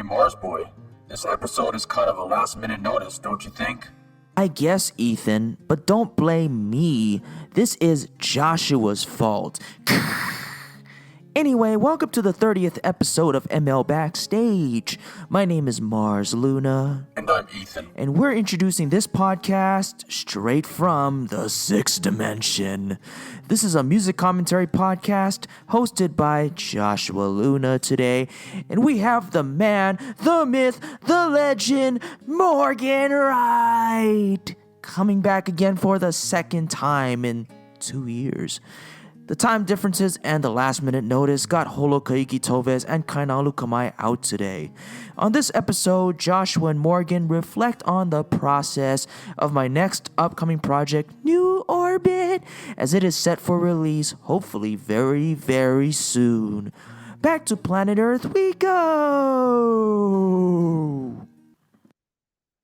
Mars Boy, this episode is kind of a last-minute notice, don't you think? I guess, Ethan, but don't blame me. This is Joshua's fault. Anyway, welcome to the 30th episode of ML Backstage. My name is Mars Luna. And I'm Ethan. And we're introducing this podcast straight from the sixth dimension. This is a music commentary podcast hosted by Joshua Luna today. And we have the man, the myth, the legend, Morgan Wright, coming back again for the second time in 2 years. The time differences and the last minute notice got Holokahiki Toves and Kainalu Kamai out today. On this episode, Joshua and Morgan reflect on the process of my next upcoming project, New Orbit, as it is set for release hopefully very, very soon. Back to planet Earth we go!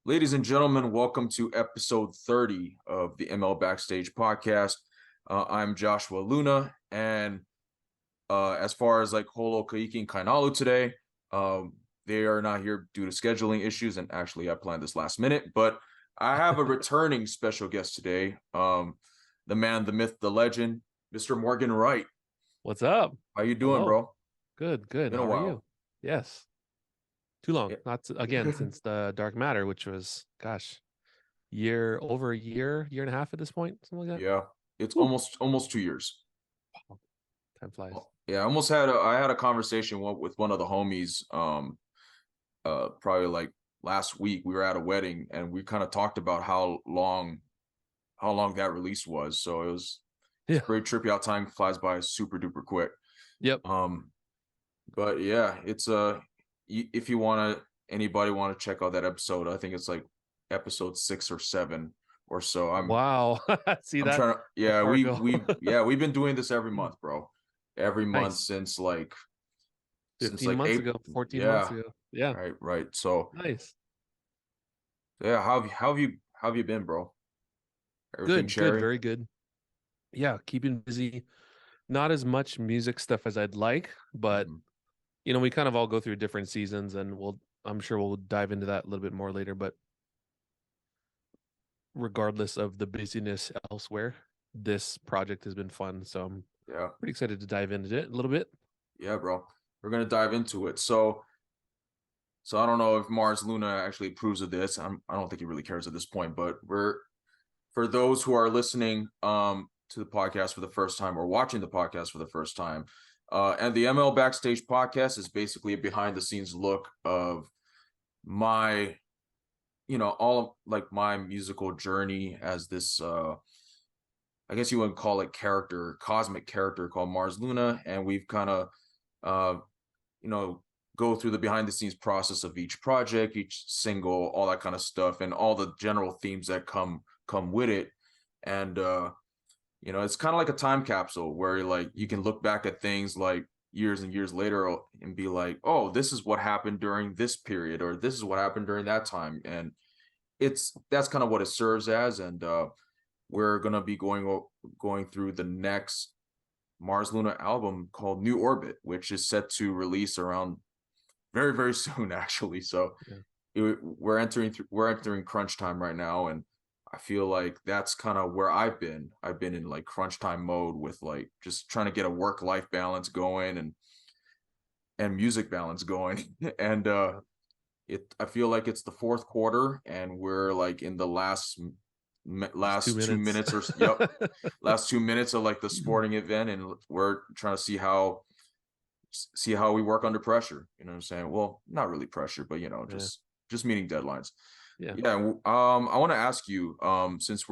Ladies and gentlemen, welcome to episode 30 of the ML Backstage podcast. I'm Joshua Luna, and as far as like Holokahiki and Kainalu today, they are not here due to scheduling issues, and actually I planned this last minute, but I have a returning special guest today, the man, the myth, the legend, Mr. Morgan Wright. What's up? How you doing, bro? Good. Been a How while. are you? Yes. Too long. Yeah. Not again since the Dark Matter, which was, over a year and a half at this point, something like that. Yeah, it's Ooh. almost 2 years. Time flies. Yeah, I had a conversation with one of the homies, probably like last week. We were at a wedding and we kind of talked about how long that release was. So it's very trippy how time flies by super duper quick. Yep. But yeah, it's if anybody want to check out that episode, I think it's like episode 6 or 7 or so. Wow. See that? We've been doing this every month, bro. Every month since like 15 months ago, 14 months ago. Yeah. Right. So nice. Yeah, how have you been, bro? Everything Good, very good. Yeah, keeping busy. Not as much music stuff as I'd like, but we kind of all go through different seasons, and I'm sure we'll dive into that a little bit more later, but regardless of the busyness elsewhere, this project has been fun, so I'm pretty excited to dive into it a little bit. Yeah, bro, we're gonna dive into it. So I don't know if Mars Luna actually approves of this. I don't think he really cares at this point, but for those who are listening to the podcast for the first time or watching the podcast for the first time, and the ML Backstage podcast is basically a behind the scenes look of my all of like my musical journey as this I guess you would call it cosmic character called Mars Luna, and we've kind of go through the behind the scenes process of each project, each single, all that kind of stuff, and all the general themes that come with it. And it's kind of like a time capsule where like you can look back at things like years and years later and be like, oh, this is what happened during this period, or this is what happened during that time. And that's kind of what it serves as. And we're gonna be going through the next Mars Luna album called New Orbit, which is set to release around very, very soon, actually. So we're entering crunch time right now, and I feel like that's kind of where I've been in like crunch time mode with like just trying to get a work-life balance going and music balance going. And I feel like it's the fourth quarter and we're like in the last 2 minutes or last 2 minutes of like the sporting event, and we're trying to see how we work under pressure. You know what I'm saying? Well, not really pressure, but just meeting deadlines. I want to ask you, since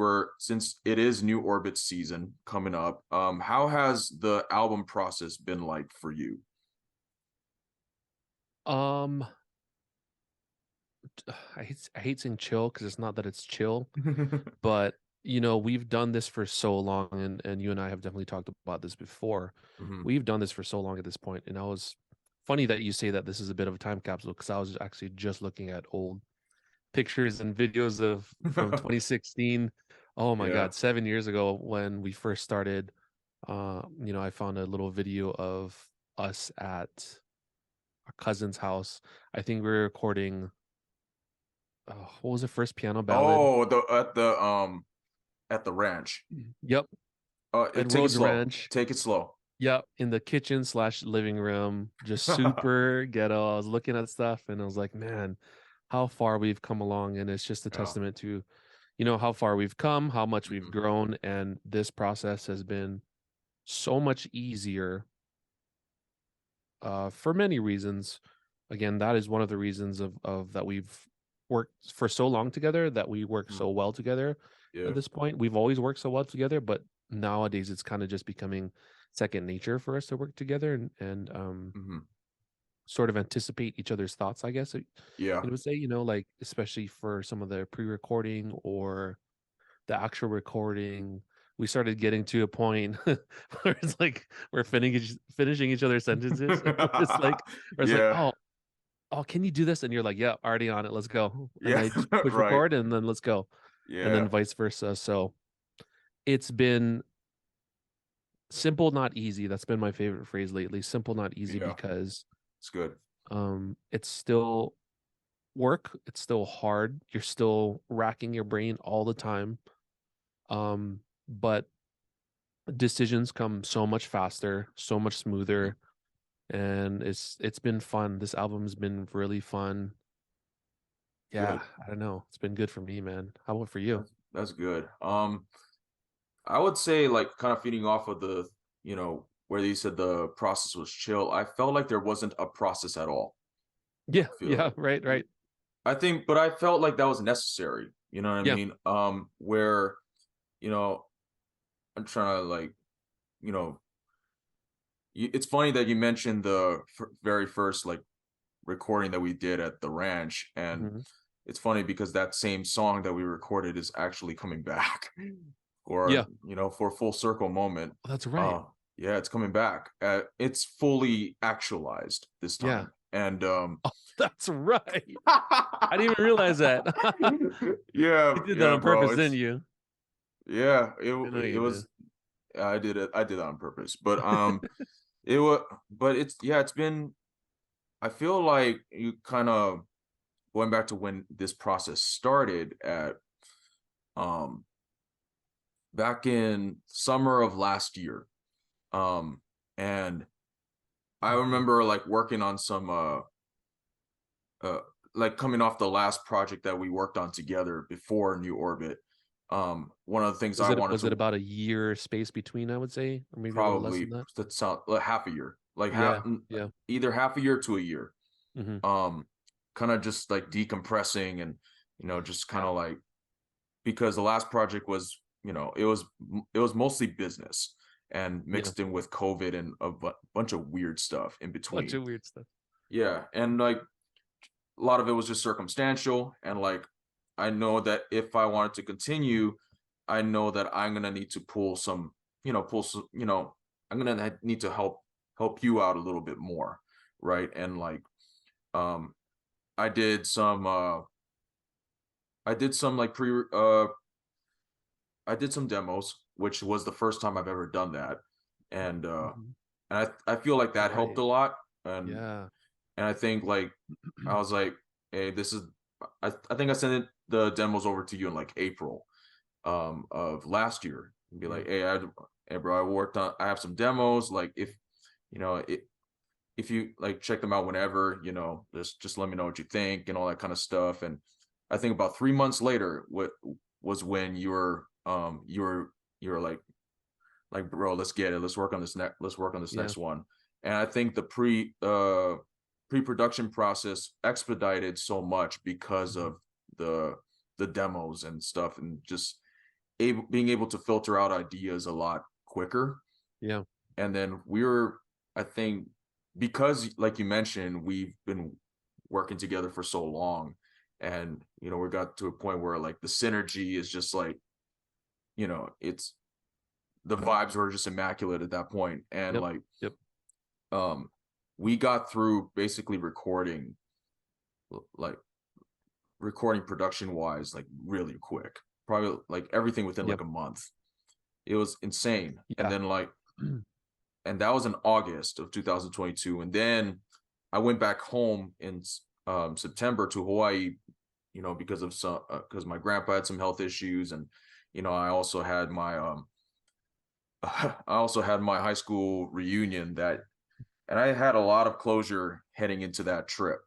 it is New Orbit season coming up, how has the album process been like for you? I hate saying chill because it's not that it's chill, but we've done this for so long, and you and I have definitely talked about this before. We've done this for so long at this point, and I was funny that you say that this is a bit of a time capsule, because I was actually just looking at old pictures and videos from 2016. Oh my God, 7 years ago when we first started. I found a little video of us at cousin's house. I think we were recording. What was the first piano ballad? Oh, at the ranch. Yep. At Take it Rhodes slow. Ranch. Take it slow. Yep, in the kitchen / living room, just super ghetto. I was looking at stuff and I was like, man, how far we've come along. And it's just a testament to, how far we've come, how much we've grown. And this process has been so much easier for many reasons. Again, that is one of the reasons of that we've worked for so long together, that we work so well together at this point. We've always worked so well together, but nowadays it's kind of just becoming second nature for us to work together and sort of anticipate each other's thoughts, I guess. Yeah. It would say, like, especially for some of the pre-recording or the actual recording, we started getting to a point where it's like we're finishing each other's sentences. It's like, oh, can you do this? And you're like, yeah, already on it. Let's go. And I just push record and then let's go. Yeah. And then vice versa. So it's been simple, not easy. That's been my favorite phrase lately. Simple, not easy, because it's good. It's still work. It's still hard. You're still racking your brain all the time. But decisions come so much faster, so much smoother, and it's been fun. This album's been really fun. Yeah, good. I don't know. It's been good for me, man. How about for you? That's good. I would say, like, kind of feeding off of the, where you said the process was chill. I felt like there wasn't a process at all. Yeah, right. But I felt like that was necessary. You know what I mean? Where, I'm trying to, like, it's funny that you mentioned the very first, like, recording that we did at the ranch, and it's funny because that same song that we recorded is actually coming back. Or for a full circle moment. Oh, that's right. It's coming back. It's fully actualized this time. And that's right. I didn't even realize that. You did that on purpose, didn't you? Yeah, it was. I did it. I did that on purpose. But it's been. I feel like you kind of going back to when this process started at back in summer of last year. And I remember, like, working on some like coming off the last project that we worked on together before New Orbit. One of the things was it about a year space between, I would say, or maybe probably a little less than that? That sound like half a year, like either half a year to a year. Kind of just like decompressing and just kind of like, because the last project was it was mostly business and mixed in with COVID and a bunch of weird stuff in between. Yeah, and like a lot of it was just circumstantial, and like I know that if I wanted to continue, I know that I'm gonna need to pull some, I'm gonna need to help you out a little bit more, right? And like I did some like I did some demos, which was the first time I've ever done that, and I feel like that helped a lot, and I think, like, I was like, hey, this is, I think I sent the demos over to you in like April of last year, and be like, hey bro, I have some demos, like, if you like check them out whenever, just let me know what you think and all that kind of stuff. And I think about 3 months later, what was when you were like, bro, let's get it. Let's work on this next one. And I think the pre-production process expedited so much because of the demos and stuff, and just being able to filter out ideas a lot quicker. Yeah. And then I think, because like you mentioned, we've been working together for so long, and we got to a point where, like, the synergy is just like, it's, the vibes were just immaculate at that point. And we got through basically recording production wise, like, really quick, probably like everything within like a month. It was insane. And then, like, and that was in August of 2022. And then I went back home in September to Hawaii, you know, because of because my grandpa had some health issues, and you know, I also had my high school reunion that, and I had a lot of closure heading into that trip.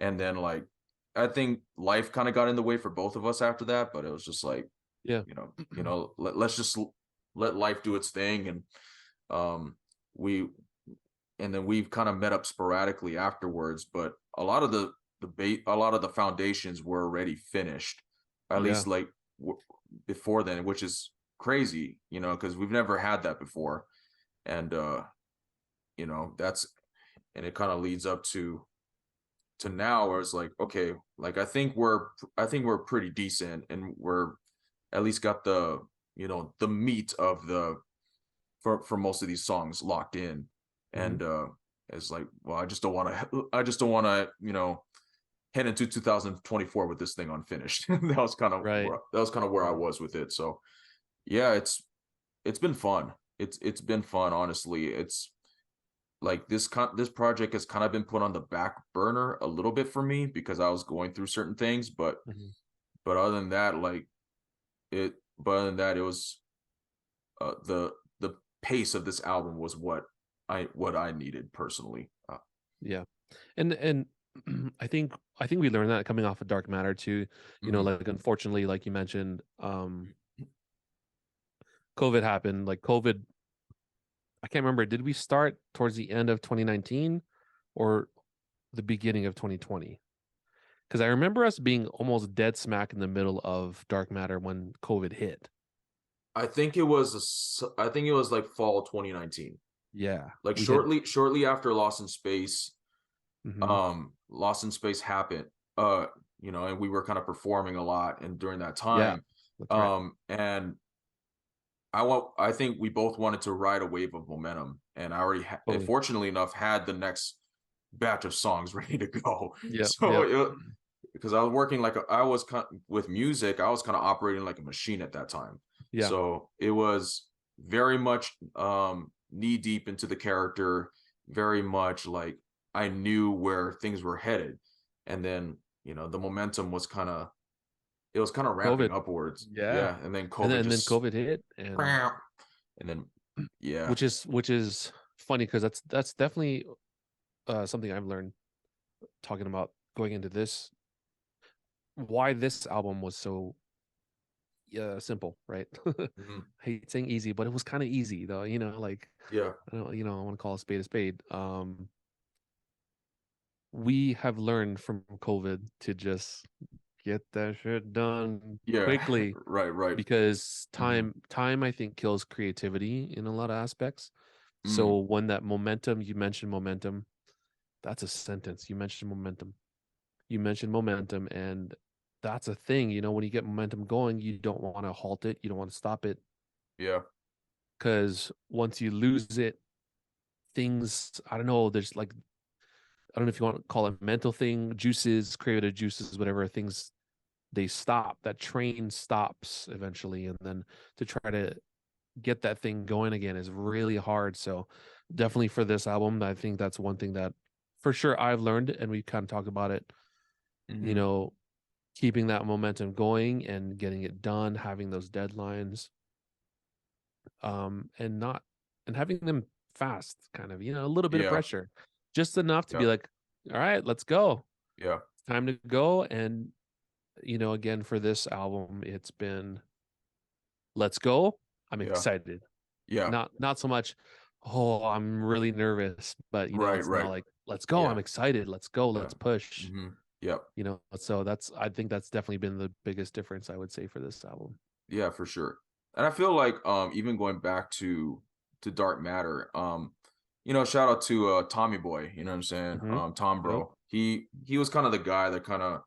And then like I think life kind of got in the way for both of us after that, but it was just like, Yeah. let's just let life do its thing. And we and then we've kind of met up sporadically afterwards, but a lot of a lot of the foundations were already finished, at least like before then, which is crazy, you know, because we've never had that before. And you know, and it kind of leads up to now, where it's like, okay, like I think we're pretty decent, and we're at least got the, you know, the meat of for most of these songs locked in. And it's like, well, I just don't want to you know, head into 2024 with this thing unfinished. That was kind of where I was with it. So yeah, it's been fun. It's been fun, honestly. It's like this project has kind of been put on the back burner a little bit for me because I was going through certain things, but other than that, it was the pace of this album was what I needed personally. Yeah. And I think we learned that coming off of Dark Matter too, you know, like unfortunately, like you mentioned, COVID happened. Like COVID, I can't remember, did we start towards the end of 2019 or the beginning of 2020? Because I remember us being almost dead smack in the middle of Dark Matter when COVID hit. I think it was like fall 2019. Yeah. Like shortly after Lost in Space. Lost in Space happened. You know, and we were kind of performing a lot, and during that time, and I think we both wanted to ride a wave of momentum, and I already fortunately enough had the next batch of songs ready to go. Because I was working with music, I was kind of operating like a machine at that time. So it was very much knee deep into the character, very much like I knew where things were headed. And then, you know, the momentum was kind of ramping upwards. And then COVID hit, and then which is funny, because that's definitely something I've learned talking about going into this, why this album was so simple, right? I hate saying easy, but it was kind of easy though, you know, like I don't, you know, I want to call a spade. We have learned from COVID to just get that shit done quickly. Right. Because time I think kills creativity in a lot of aspects. So when that momentum, you mentioned momentum, that's a sentence. You mentioned momentum, and that's a thing. You know, when you get momentum going, you don't want to halt it. You don't want to stop it. Because once you lose it, things, I don't know, there's like, I don't know if you want to call it a mental thing, juices, creative juices, whatever, things, they stop. That train stops eventually. And then to try to get that thing going again is really hard. So definitely for this album, I think that's one thing that for sure I've learned, and we kind of talked about it, you know, keeping that momentum going and getting it done, having those deadlines, and having them fast, kind of, you know, a little bit of pressure, just enough to be like, all right, let's go. It's time to go. And, you know, again, for this album, it's been, let's go. I'm excited. Not so much, oh, I'm really nervous, but you know, it's not like, let's go. I'm excited. Let's go. Let's push. You know, so I think that's definitely been the biggest difference, I would say, for this album. Yeah, for sure. And I feel like even going back to Dark Matter, you know, shout out to Tommy Boy, you know what I'm saying? Tom Bro. He was kind of the guy that kind of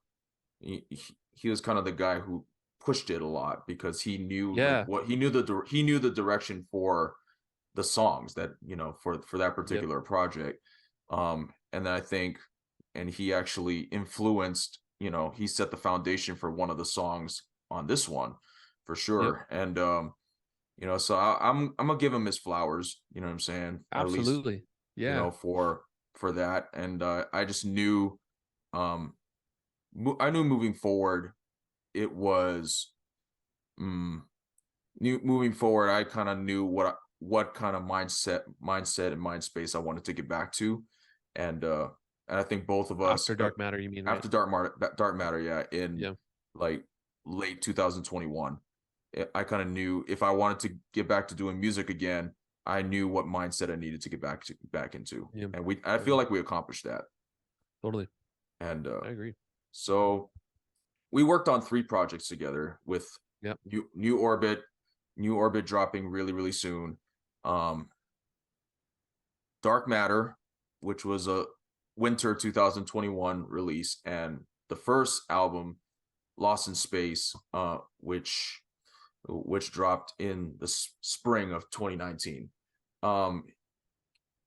he was kind of the guy who pushed it a lot, because he knew he knew the direction for the songs that, you know, for that particular project. And then I think, and he actually influenced, you know, he set the foundation for one of the songs on this one for sure. And you know, so I'm gonna give him his flowers, you know what I'm saying? Absolutely. At least, you know, for for that, and I just knew, I knew moving forward, it was, moving forward, I kind of knew what kind of mindset and mind space I wanted to get back to, and I think both of us After Dark Matter, you mean, right? after Dark Matter, yeah, in like late 2021, I kind of knew if I wanted to get back to doing music again, I knew what mindset I needed to get back into, and I feel like we accomplished that. Totally. And I agree. So we worked on 3 projects together with New Orbit dropping really soon, Dark Matter, which was a winter 2021 release, and the first album, Lost in Space, which dropped in the spring of 2019. Can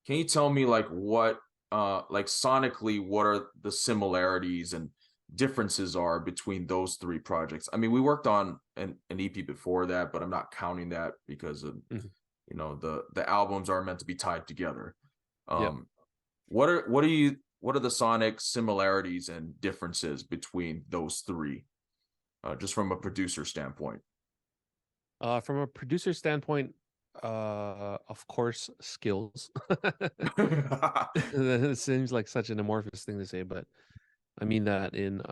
you tell me like what like sonically what are the similarities and differences are between those 3 projects? I mean, we worked on an EP before that, but I'm not counting that because of you know, the albums are meant to be tied together. What are the sonic similarities and differences between those 3, just from a producer standpoint? From a producer standpoint, of course, skills. It seems like such an amorphous thing to say, but I mean that in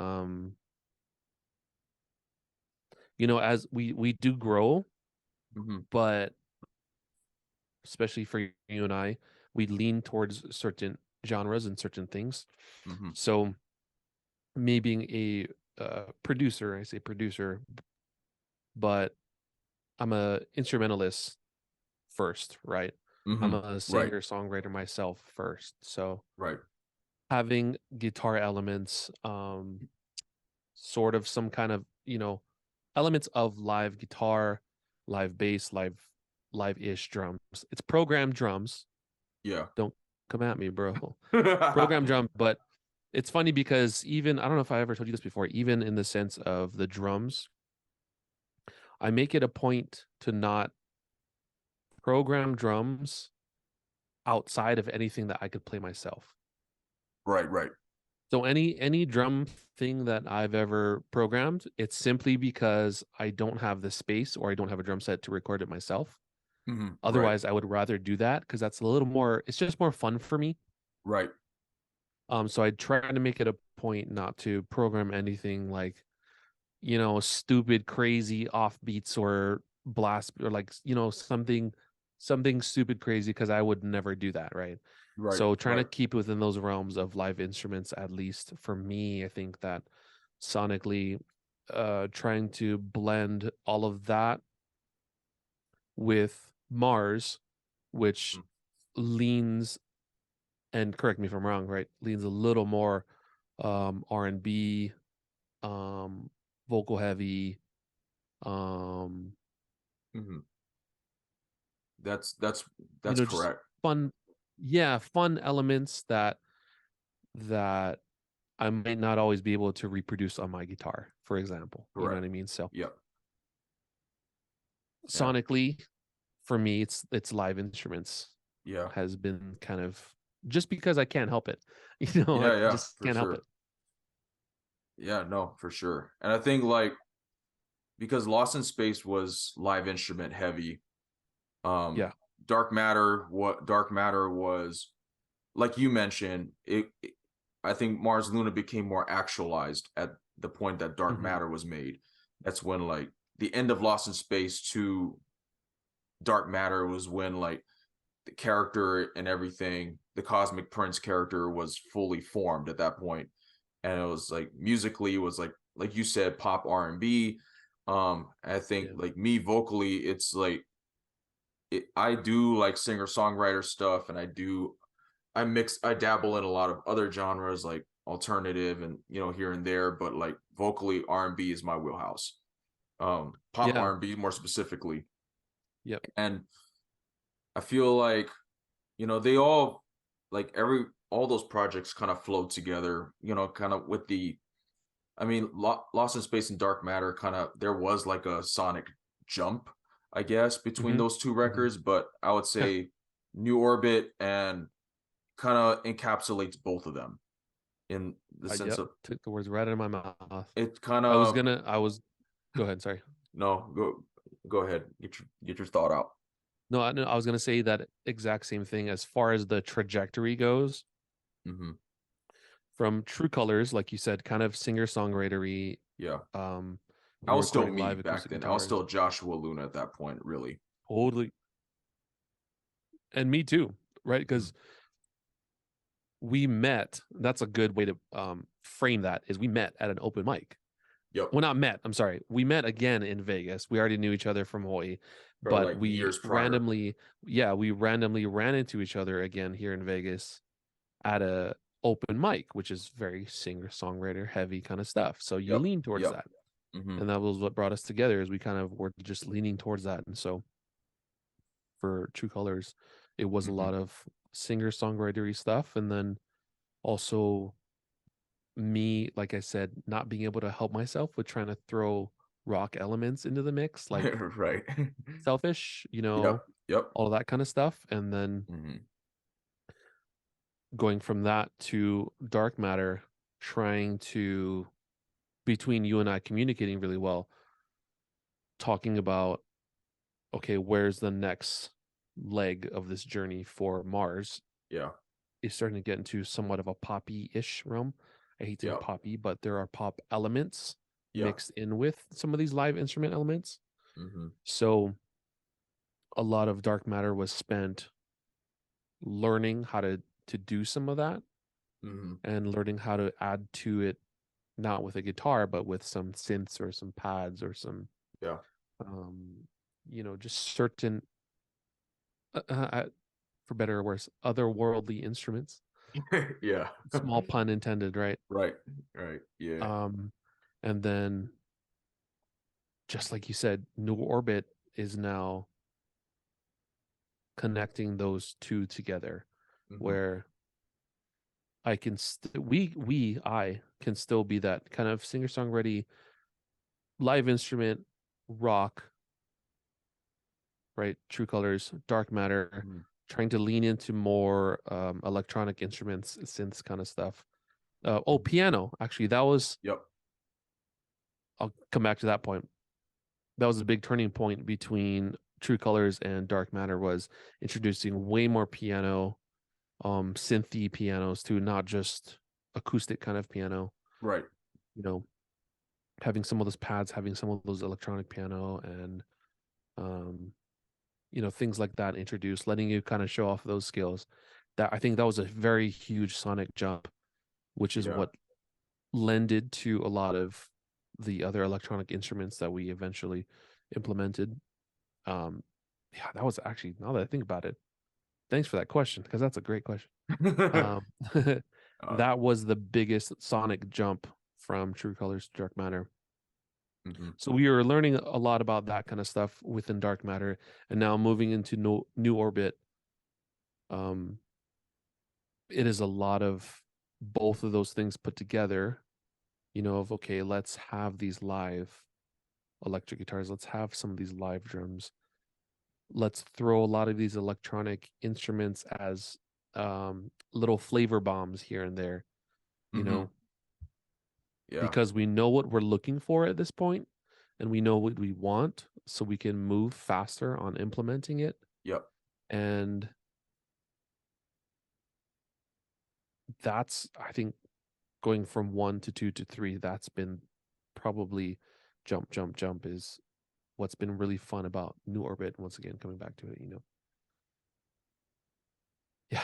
you know, as we do grow, but especially for you and I, we lean towards certain genres and certain things. So me being a producer, I say producer, but I'm a instrumentalist first, right? I'm a singer songwriter myself first. So having guitar elements, sort of some kind of, you know, elements of live guitar, live bass, live-ish drums. It's programmed drums. Yeah. Don't come at me, bro. Programmed drum, but it's funny because even, I don't know if I ever told you this before, even in the sense of the drums, I make it a point to not program drums outside of anything that I could play myself. Right. So any drum thing that I've ever programmed, it's simply because I don't have the space or I don't have a drum set to record it myself. Otherwise, I would rather do that because that's a little more, it's just more fun for me. Right. So I try to make it a point not to program anything like, you know, stupid, crazy offbeats or blast or like, you know, something stupid crazy, because I would never do that, right? So trying to keep within those realms of live instruments, at least for me, I think that sonically, trying to blend all of that with Mars, which leans, and correct me if I'm wrong, right, leans a little more R&B, vocal heavy, That's you know, correct. Fun elements that I might not always be able to reproduce on my guitar, for example. You know what I mean? So sonically, for me, it's live instruments. Has been kind of, just because I can't help it. You know, I just can't help it. Yeah, no, for sure. And I think like because Lost in Space was live instrument heavy, Dark Matter was, like you mentioned, I think Mars Luna became more actualized at the point that Dark Matter was made. That's when like the end of Lost in Space to Dark Matter was when like the character and everything, the Cosmic Prince character was fully formed at that point. And it was like musically, it was like you said, pop R&B. I think like me vocally, it's like I do like singer-songwriter stuff, and I dabble in a lot of other genres like alternative and, you know, here and there, but like vocally R&B is my wheelhouse. Pop R&B more specifically. And I feel like, you know, they all like all those projects kind of flowed together, you know, kind of with the, I mean, Lost in Space and Dark Matter kind of, there was like a sonic jump, I guess, between those 2 records, but I would say New Orbit and kind of encapsulates both of them in the sense of took the words right out of my mouth. it kind I of was go ahead, sorry. no, go ahead. Get your thought out. No, I was gonna say that exact same thing as far as the trajectory goes. Mm-hmm. From True Colors, like you said, kind of singer-songwritery. Yeah. We I were was still recording me live back acoustic then. I was guitars. still Joshua Luna at that point, really. Totally. And me too, right? Because we met, that's a good way to frame that, is we met at an open mic. Yep. Well, not met, I'm sorry. We met again in Vegas. We already knew each other from Hawaii, but like we years prior. we randomly ran into each other again here in Vegas at a open mic, which is very singer-songwriter heavy kind of stuff. So you lean towards that. Mm-hmm. And that was what brought us together, is we kind of were just leaning towards that. And so for True Colors, it was a lot of singer-songwritery stuff. And then also me, like I said, not being able to help myself with trying to throw rock elements into the mix, like right. Selfish, Yep. all of that kind of stuff. And then going from that to Dark Matter, trying to, between you and I communicating really well, talking about, okay, where's the next leg of this journey for Mars? Yeah. Is starting to get into somewhat of a poppy-ish realm. I hate to say poppy, but there are pop elements mixed in with some of these live instrument elements. So a lot of Dark Matter was spent learning how to do some of that and learning how to add to it, not with a guitar, but with some synths or some pads or some, just certain, for better or worse, otherworldly instruments. Yeah. Small pun intended, right? Right. Yeah. And then, just like you said, New Orbit is now connecting those two together, where I can I can still be that kind of singer-songwriter, live instrument, rock, right? True Colors, Dark Matter, trying to lean into more electronic instruments, synths kind of stuff. Piano, actually, that was. I'll come back to that point. That was a big turning point between True Colors and Dark Matter, was introducing way more piano, synthy pianos, to not just acoustic kind of piano. Right. Having some of those pads, having some of those electronic piano, and things like that introduced, letting you kind of show off those skills. That, I think that was a very huge sonic jump, which is what lended to a lot of the other electronic instruments that we eventually implemented. That was actually, now that I think about it, thanks for that question, because that's a great question. That was the biggest sonic jump from True Colors to Dark Matter. So we were learning a lot about that kind of stuff within Dark Matter, and now moving into New Orbit. It is a lot of both of those things put together, of, okay, let's have these live electric guitars, let's have some of these live drums, let's throw a lot of these electronic instruments as little flavor bombs here and there, because we know what we're looking for at this point, and we know what we want, so we can move faster on implementing it. And that's, I think, going from 1 to 2 to 3, that's been probably jump is what's been really fun about New Orbit. Once again, coming back to it, Yeah.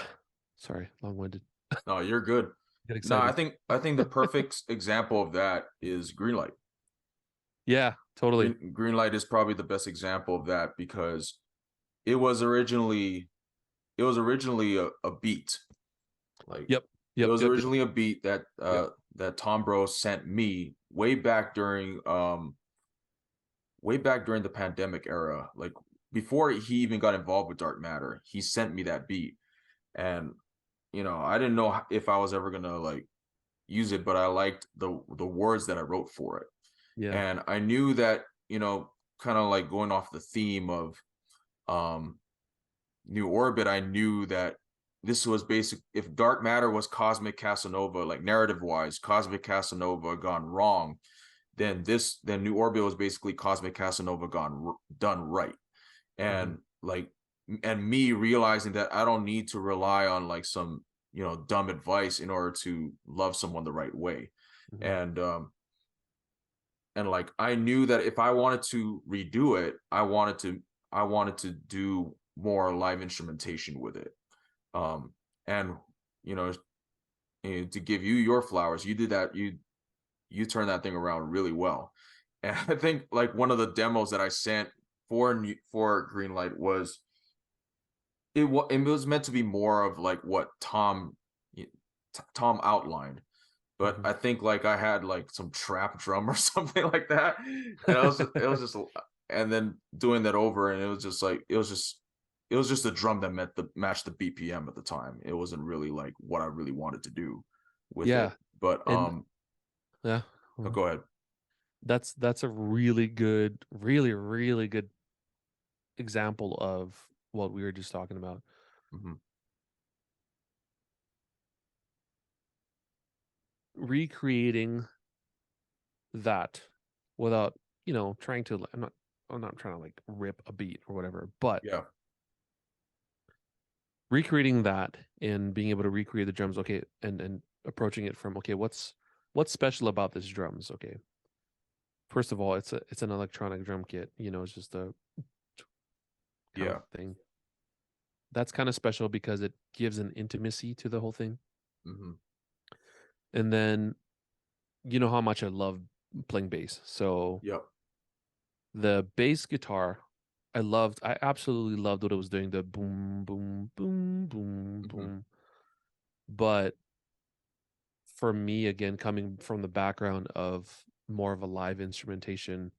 Sorry, long-winded. No, you're good. Get No, excited. I think the perfect example of that is Greenlight. Yeah, totally. Greenlight is probably the best example of that, because it was originally a beat. It was originally a beat that that Tom Bro sent me way back during the pandemic era, like before he even got involved with Dark Matter. He sent me that beat, and I didn't know if I was ever gonna like use it, but I liked the words that I wrote for it. And I knew that, kind of like going off the theme of New Orbit, I knew that this was basic. If dark matter was cosmic Casanova, like narrative wise, cosmic Casanova gone wrong, then New Orbit was basically cosmic Casanova done right. And like, and me realizing that I don't need to rely on like some, you know, dumb advice in order to love someone the right way. And like, I knew that if I wanted to redo it, I wanted to do more live instrumentation with it. And you know, to give you your flowers, you did that. You turned that thing around really well. And I think like one of the demos that I sent for Greenlight was it was meant to be more of like what Tom outlined, but I think like I had like some trap drum or something like that, and it was just, and then doing that over, and it was just like it was just a drum that matched the BPM at the time. It wasn't really like what I really wanted to do with it. But yeah, go ahead. That's a really good, really good example of what we were just talking about. Recreating that without, you know, trying to, I'm not trying to like rip a beat or whatever, but Yeah. recreating that and being able to recreate the drums, okay, and approaching it from, okay, what's special about this drums? Okay, first of all, it's an electronic drum kit, you know, it's just a kind of thing. That's kind of special because it gives an intimacy to the whole thing. And then, you know how much I love playing bass, so the bass guitar, I absolutely loved what it was doing, the boom boom boom boom boom. But for me, again, coming from the background of more of a live instrumentation,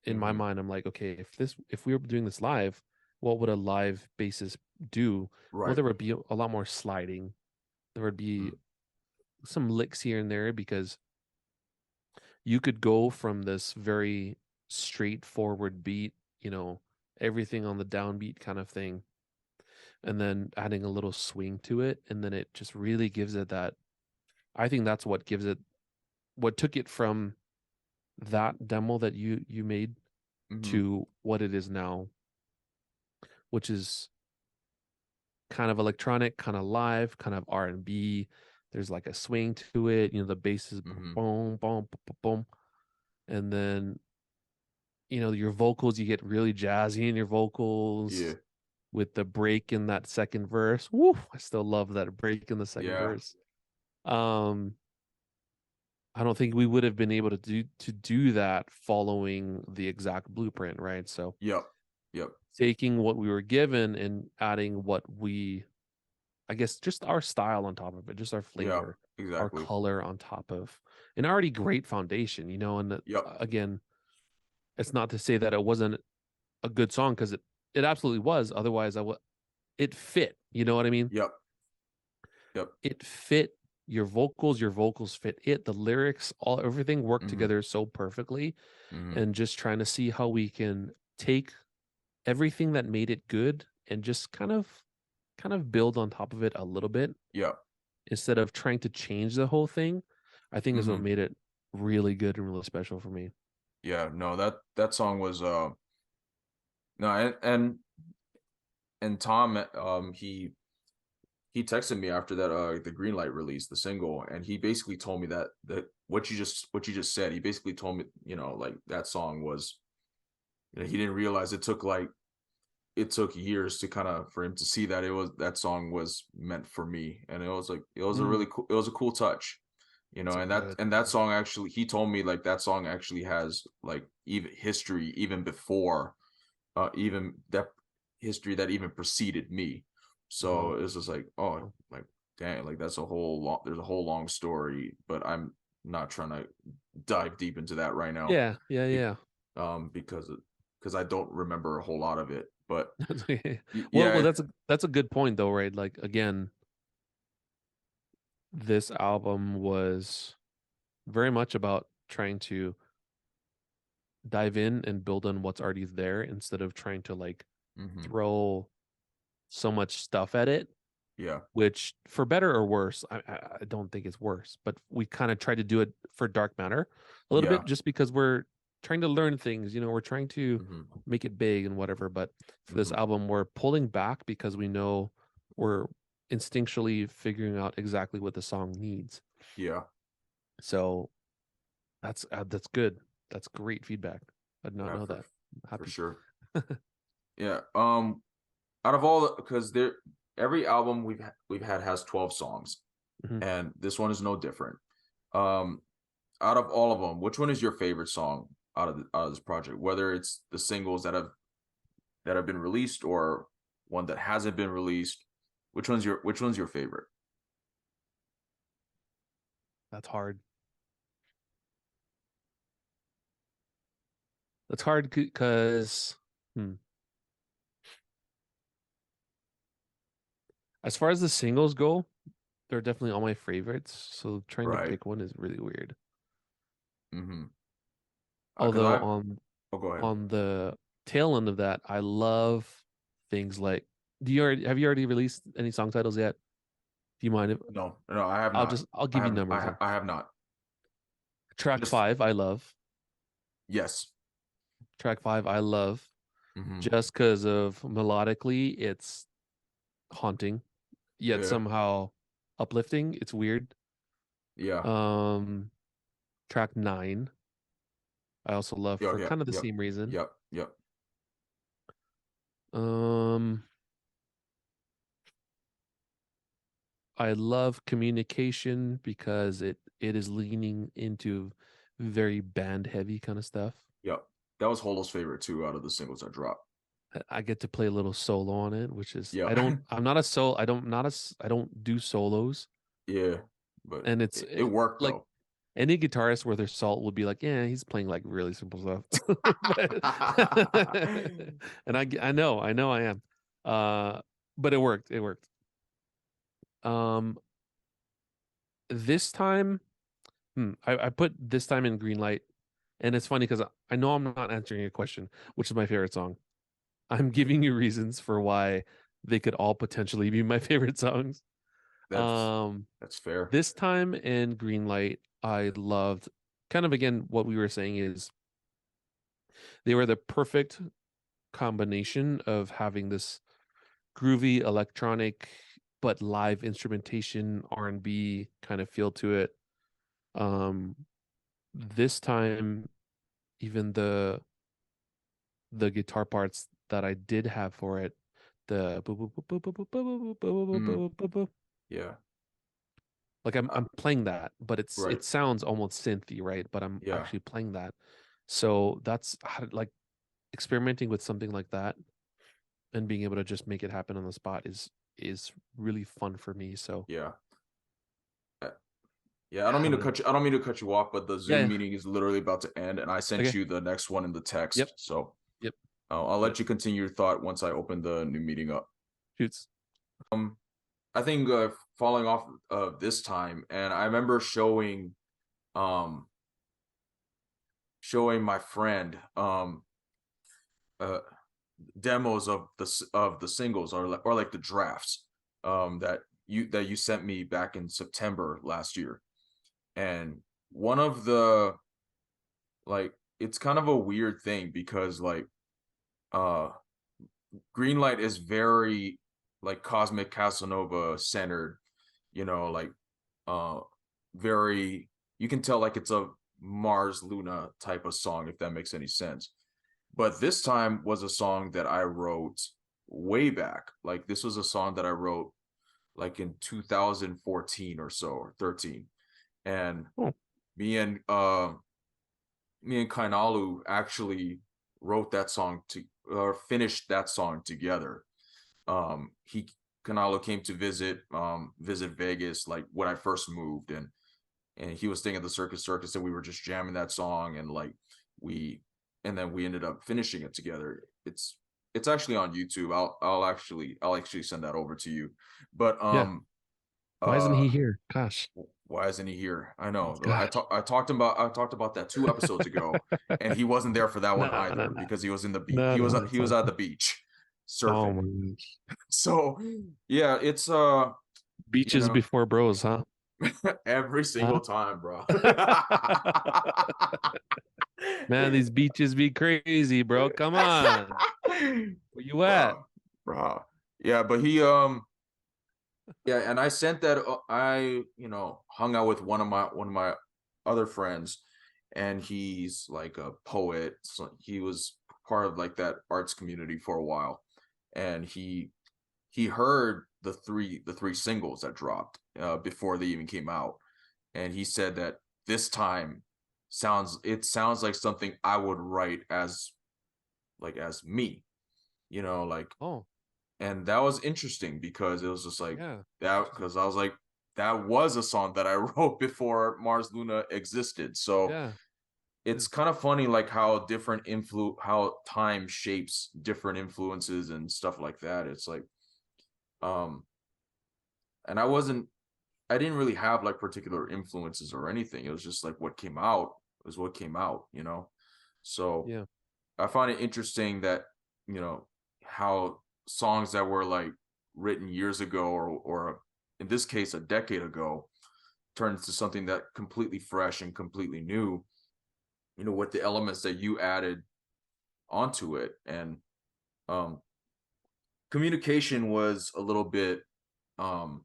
in my mind, I'm like, okay, if we were doing this live, what would a live bassist do? Well, there would be a lot more sliding. There would be some licks here and there, because you could go from this very straightforward beat, you know, everything on the downbeat kind of thing, and then adding a little swing to it, and then it just really gives it that. I think that's what gives it, what took it from that demo that you made to what it is now, which is kind of electronic, kind of live, kind of R&B. There's like a swing to it, you know, the bass is boom, boom, boom, boom, and then, you know, your vocals, you get really jazzy in your vocals with the break in that second verse. Woo, I still love that break in the second verse. I don't think we would have been able to do that following the exact blueprint, right? So taking what we were given and adding what we, I guess, just our style on top of it, just our flavor, our color on top of an already great foundation, you know. And again, it's not to say that it wasn't a good song, because it absolutely was. Otherwise, it fit. You know what I mean? It fit your vocals fit it. The lyrics, everything worked together so perfectly. And just trying to see how we can take everything that made it good and just kind of build on top of it a little bit. Instead of trying to change the whole thing, I think is what made it really good and really special for me. No, that song was no, and Tom, he texted me after that the Greenlight release, the single, and he basically told me that what you just said. He basically told me, you know, like that song was, you know, he didn't realize it took years to kind of for him to see that that song was meant for me, and it was like it was a cool touch, you know. And that song, actually, he told me like that song actually has like even history even before even that history that even preceded me. So it's just like, oh, like, dang, like there's a whole long story, but I'm not trying to dive deep into that right now. Because I don't remember a whole lot of it. But well, that's a good point though, right? Like, again, this album was very much about trying to dive in and build on what's already there, instead of trying to like throw so much stuff at it. Yeah. which for better or worse, I don't think it's worse, but we kind of tried to do it for Dark Matter a little bit just because we're trying to learn things, we're trying to make it big and whatever. But for this album, we're pulling back because we know we're instinctually figuring out exactly what the song needs. Yeah. So that's good. That's great feedback. I did not know that. For sure. Yeah. Out of all, because every album we've had has 12 songs, and this one is no different. Out of all of them, which one is your favorite song out of this project? Whether it's the singles that have been released or one that hasn't been released, which one's your favorite? That's hard. That's hard because as far as the singles go, they're definitely all my favorites. So trying to pick one is really weird. Although go ahead. on the tail end of that, I love things like. Have you already released any song titles yet? Do you mind if? No, I have not. I'll give you numbers. I have not. Track 5, I love. Yes. Track 5, I love. Just because of melodically, it's haunting, yet somehow uplifting. It's weird. Yeah. Track 9, I also love for kind of the same reason. Yep. I love Communication because it is leaning into very band heavy kind of stuff. Yep. That was Holo's favorite too out of the singles I dropped. I get to play a little solo on it, which is I don't do solos. Yeah. But and it worked like though. Any guitarist worth their salt would be like, yeah, he's playing like really simple stuff. And I know I am. But it worked. This time, I put This Time in green light, and it's funny because I know I'm not answering your question, which is my favorite song. I'm giving you reasons for why they could all potentially be my favorite songs. That's fair. This Time in green light, I loved. Kind of again, what we were saying is they were the perfect combination of having this groovy electronic but live instrumentation R&B kind of feel to it. This time, even the guitar parts that I did have for it, the yeah, like I'm playing that, but it sounds almost synthy, right? But I'm actually playing that, so that's like experimenting with something like that and being able to just make it happen on the spot is really fun for me. So yeah. I don't mean to cut you off, but the Zoom meeting is literally about to end, and I sent you the next one in the text. Yep. So I'll let you continue your thought once I open the new meeting up. Shoots. I think following off of this time, and I remember showing my friend demos of the singles or like the drafts that you sent me back in September last year. And one of the, like, it's kind of a weird thing because like Greenlight is very like Cosmic Casanova centered, like very, you can tell like it's a Mars Luna type of song, if that makes any sense. But this time was a song that I wrote way back. Like this was a song that I wrote like in 2014 or so, or 13. And me and Kainalu actually wrote that song finished that song together. Kainalu came to visit Vegas like when I first moved, and he was staying at the Circus, and we were just jamming that song, and like and then we ended up finishing it together. It's actually on YouTube. I'll actually send that over to you. But why isn't he here? Gosh. Why isn't he here? I know. I talked about that 2 episodes ago, and he wasn't there for that one either because he was in the beach. He was at the beach. surfing. my So yeah, it's beaches before bros, huh? every single time, bro. Man, these beaches be crazy, bro. Come on. Where you at? Bro. Yeah, but he yeah, and I sent that I, hung out with one of my other friends, and he's like a poet. So he was part of like that arts community for a while, and he heard the three singles that dropped before they even came out, and he said that this time sounds like something I would write as me, like. Oh, And that was interesting because it was just like yeah. that, because I was like, that was a song that I wrote before Mars Luna existed. So Yeah. it's kind of funny, like how how time shapes different influences and stuff like that. It's like, um, and I didn't really have like particular influences or anything. It was just like what came out was what came out. So Yeah. I find it interesting that, how songs that were like written years ago, or in this case a decade ago, turned into something that completely fresh and completely new, with the elements that you added onto it. And um communication was a little bit, um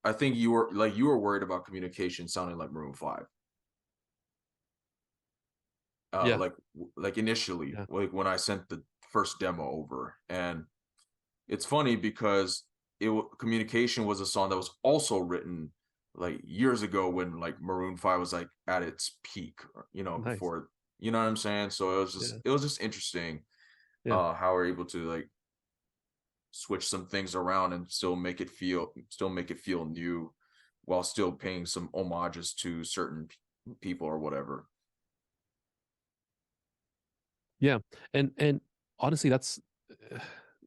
I think you were worried about communication sounding like Maroon 5. Yeah. Like initially, Yeah. like when I sent the first demo over. And it's funny because communication was a song that was also written like years ago, when like Maroon 5 was like at its peak, Nice. before, you know what I'm saying? So Yeah. it was just interesting Yeah. how we're able to like switch some things around and still make it feel new, while still paying some homages to certain people or whatever. Yeah. And honestly, that's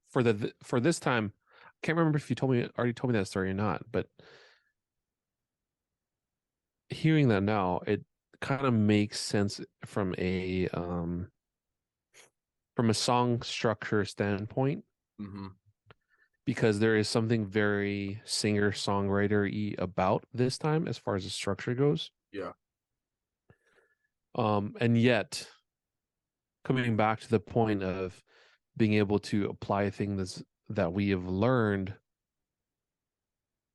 for this time. I can't remember if you already told me that story or not, but hearing that now, it kind of makes sense from a song structure standpoint, Hmm. because there is something very singer-songwriter-y about this time as far as the structure goes. Yeah. And yet coming back to the point of being able to apply things that we have learned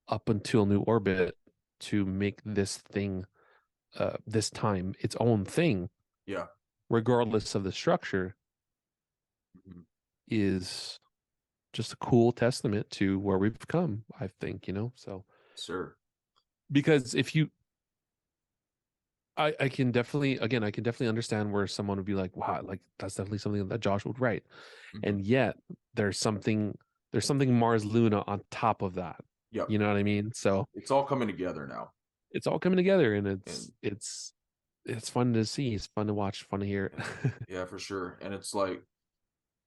up until New Orbit to make this thing, this time, its own thing, Yeah. regardless of the structure, Mhm. is just a cool testament to where we've come, I think, so Sure. because if you I can definitely, again, I can definitely understand where someone would be like, wow, like that's definitely something that Josh would write. Hmm. And yet there's something Mars Luna on top of that. Yep. You know what I mean? So It's all coming together now. it's all coming together, and And it's fun to see, it's fun to watch, fun to hear. yeah, for sure. And it's like,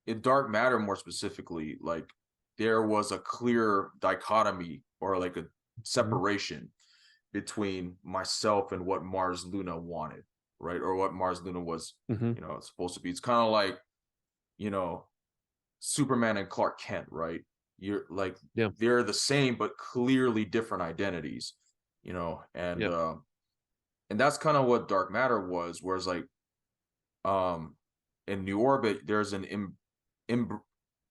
in Dark Matter more specifically, like there was a clear dichotomy, or like a Mhm. separation between myself and what Mars Luna wanted, right? Or what Mars Luna was, Mhm. supposed to be. It's kind of like, you know, Superman and Clark Kent, right? You're like, Yeah. they're the same but clearly different identities, and Yeah. that's kind of what Dark Matter was. Whereas like, um in New Orbit, there's em-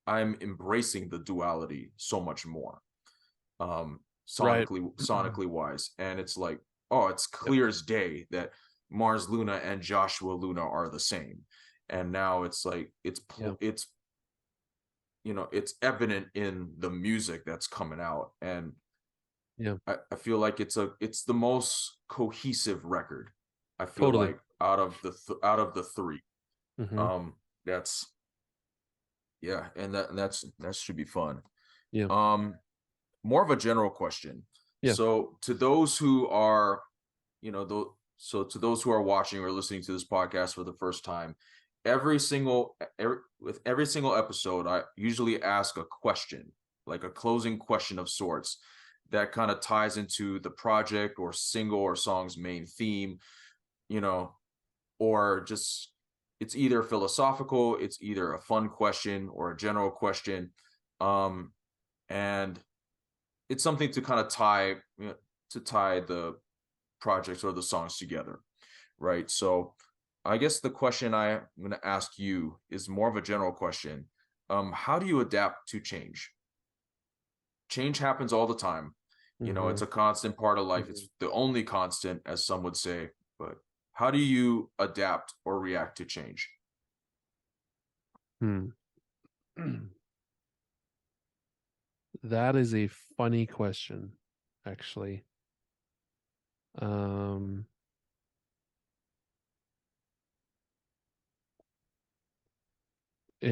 I'm embracing the duality so much more, Right. sonically wise. And it's like, oh, it's Yep. clear as day that Mars Luna and Joshua Luna are the same. And now it's like, Yeah. it's evident in the music that's coming out. And Yeah. I feel like it's the most cohesive record, I feel Totally. like, out of the three. Hmm. um that's Yeah, and that should be fun. Yeah. um More of a general question. Yeah. So to those who are, to those who are watching or listening to this podcast for the first time, with every single episode, I usually ask a question, like a closing question of sorts, that kind of ties into the project or single or song's main theme, you know, or just it's either philosophical, it's either a fun question or a general question, and it's something to kind of tie the projects or the songs together, right? So I guess the question I'm going to ask you is more of a general question. How do you adapt to change? Change happens all the time. It's a constant part of life. It's the only constant, as some would say. But how do you adapt or react to change? That is a funny question, actually. And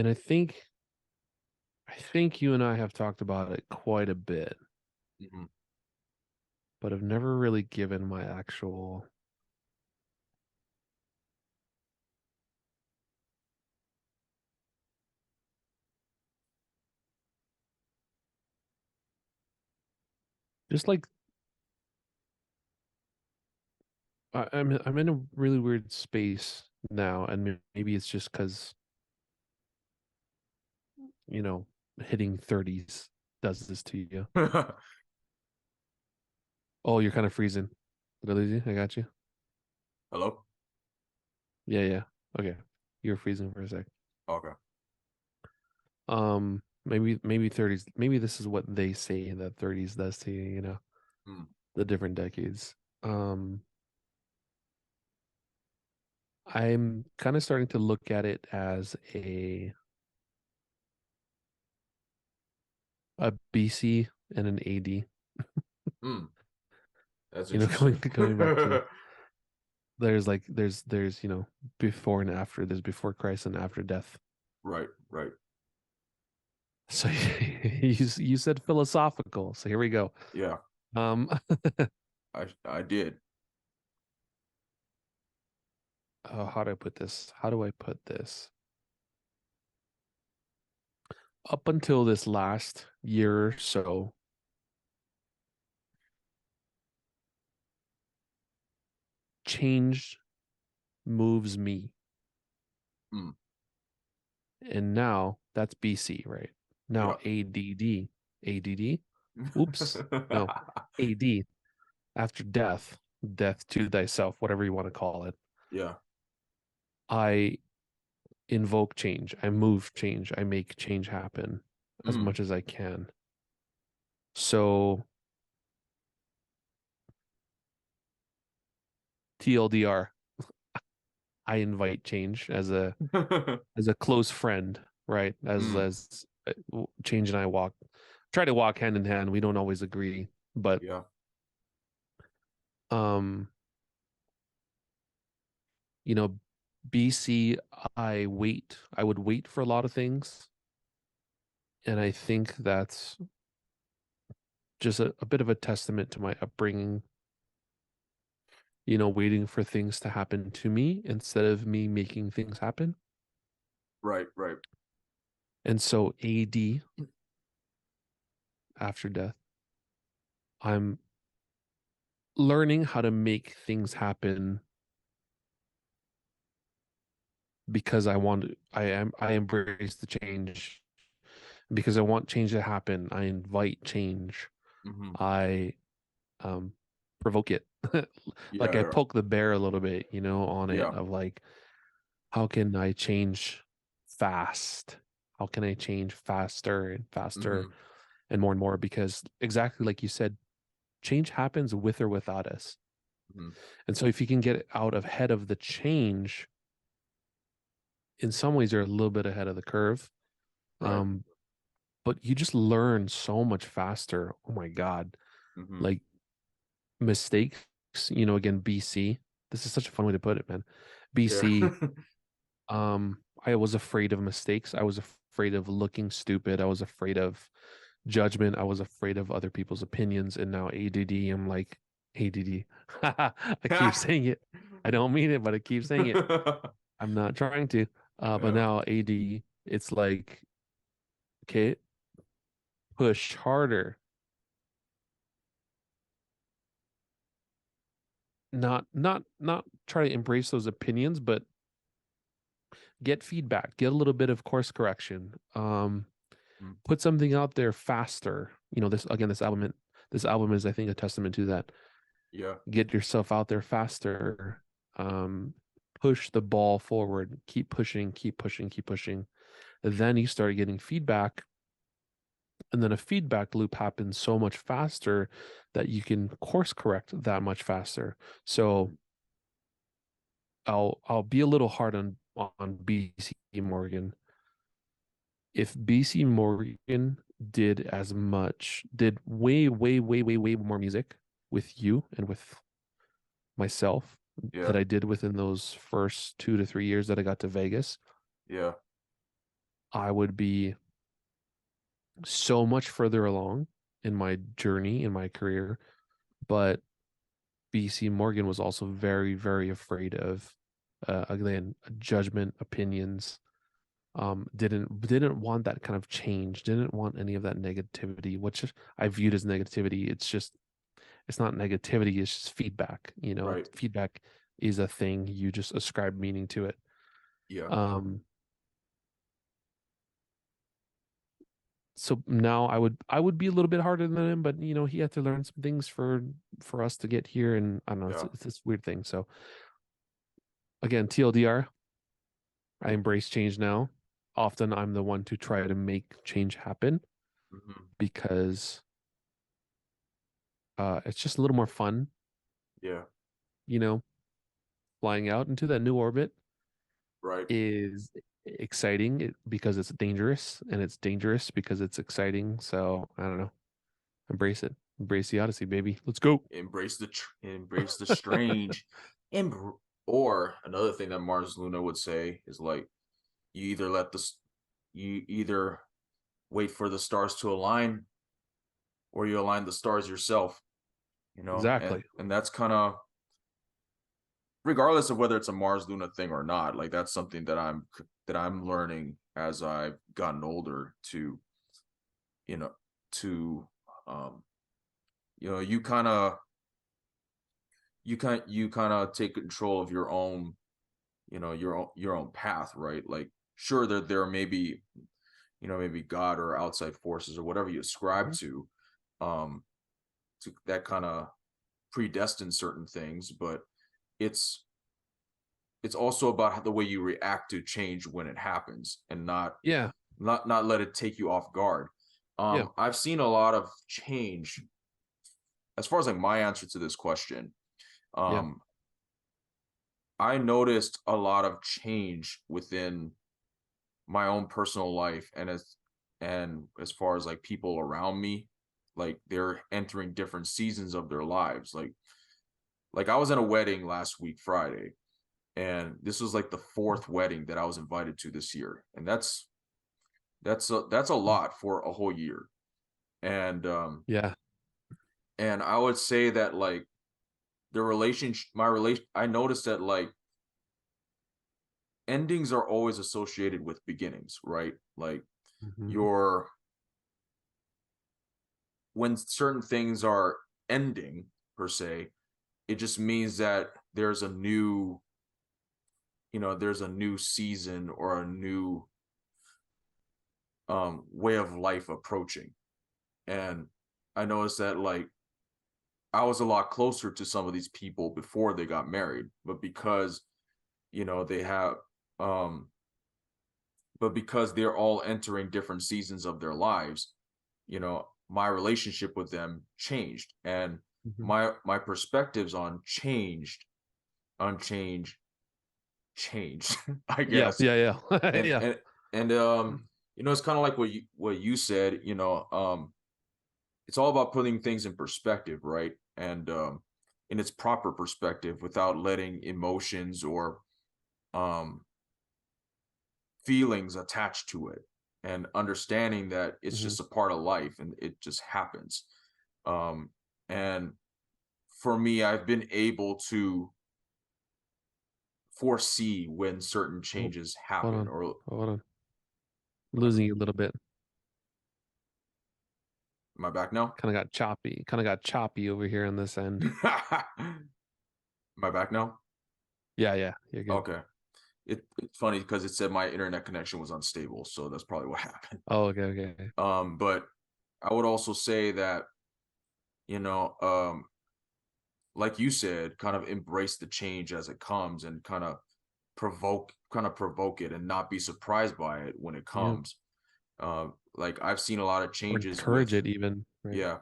I think you and I have talked about it quite a bit, but I've never really given my actual just like I'm in a really weird space now, and maybe it's just because hitting 30s does this to you. Oh, you're kind of freezing. Did I lose you? I got you. Hello? Yeah. Okay. You were freezing for a sec. Okay. Maybe 30s. Maybe this is what they say that 30s does to you, the different decades. I'm kind of starting to look at it as a BC and an AD. That's Going back to there's before and after. There's before Christ and after death. Right. So you said philosophical. So here we go. Yeah. I did. How do I put this? Up until this last year or so, change moves me. And now that's BC, right? Now ADD. Oops. No, AD. After death to thyself, whatever you want to call it. Yeah. I invoke change. I move change. I make change happen as much as I can. So TLDR, I invite change as a close friend, right? As change and I try to walk hand in hand. We don't always agree, but yeah. BC, I would wait for a lot of things. And I think that's just a bit of a testament to my upbringing, waiting for things to happen to me instead of me making things happen. Right. And so AD, after death, I'm learning how to make things happen because I embrace the change, because I want change to happen. I invite change. I provoke it. Like I poke the bear a little bit, on it of like, how can I change fast? How can I change faster and faster and more? Because exactly like you said, change happens with or without us. And so if you can get out ahead of the change, in some ways you're a little bit ahead of the curve. Right. But you just learn so much faster. Oh my God. Like mistakes, again, BC. This is such a fun way to put it, man. BC. I was afraid of mistakes. I was afraid of looking stupid. I was afraid of judgment. I was afraid of other people's opinions. And now ADD, I'm like, ADD. I keep saying it. I don't mean it, but I keep saying it. I'm not trying to. But now AD, it's like, okay, push harder. Not try to embrace those opinions, but get feedback, get a little bit of course correction, put something out there faster. You know, this album is, I think, a testament to that. Yeah. Get yourself out there faster. Push the ball forward. Keep pushing. And then you start getting feedback, and then a feedback loop happens so much faster that you can course correct that much faster. So I'll be a little hard on BC Morgan. If BC Morgan did way more music with you and with myself that I did within those first 2 to 3 years that I got to Vegas, I would be so much further along in my journey, in my career. But BC Morgan was also very, very afraid of, again, judgment, opinions. Didn't want that kind of change, didn't want any of that negativity, which I viewed as negativity. It's not negativity, it's just feedback. You know, Right. Feedback is a thing. You just ascribe meaning to it. So now I would be a little bit harder than him, but you know, he had to learn some things for us to get here, and I don't know, it's this weird thing. So again, TLDR, I embrace change now. Often I'm the one to try to make change happen because it's just a little more fun. Yeah. You know, flying out into that new orbit Right. is exciting because it's dangerous, and it's dangerous because it's exciting. So I don't know. Embrace it. Embrace the Odyssey, baby. Let's go. Embrace the strange. Or another thing that Mars Luna would say is like, you either wait for the stars to align, or you align the stars yourself. You know, Exactly. And that's kind of, regardless of whether it's a Mars Luna thing or not, like that's something that I'm learning as I've gotten older to, you kind of take control of your own, your own path, right? Like, sure, there may be, maybe God or outside forces or whatever you ascribe to that kind of predestine certain things, but it's also about the way you react to change when it happens, and not let it take you off guard. I've seen a lot of change as far as like my answer to this question. I noticed a lot of change within my own personal life, and as far as like people around me, like they're entering different seasons of their lives. Like I was in a wedding last week Friday, and this was like the 4th wedding that I was invited to this year, and that's a lot for a whole year. And and I would say that like the relationship, I noticed that like endings are always associated with beginnings, right? Like when certain things are ending per se, it just means that there's a new season or a new way of life approaching. And I noticed that like I was a lot closer to some of these people before they got married, but because they have but because they're all entering different seasons of their lives, my relationship with them changed, and my perspectives on change changed, I guess. Yeah. And it's kind of like what you said, it's all about putting things in perspective, right? And in its proper perspective, without letting emotions or feelings attached to it, and understanding that it's just a part of life and it just happens. And for me, I've been able to foresee when certain changes happen. Hold on. Losing you a little bit. Am I back now? Kind of got choppy over here on this end. Am I back now? Yeah, you're good. Okay. it's funny because it said my internet connection was unstable, so that's probably what happened. Oh, okay. But I would also say that, like you said, kind of embrace the change as it comes and kind of provoke it and not be surprised by it when it Yeah. comes. Like I've seen a lot of Or changes encourage with, it even. Right? yeah,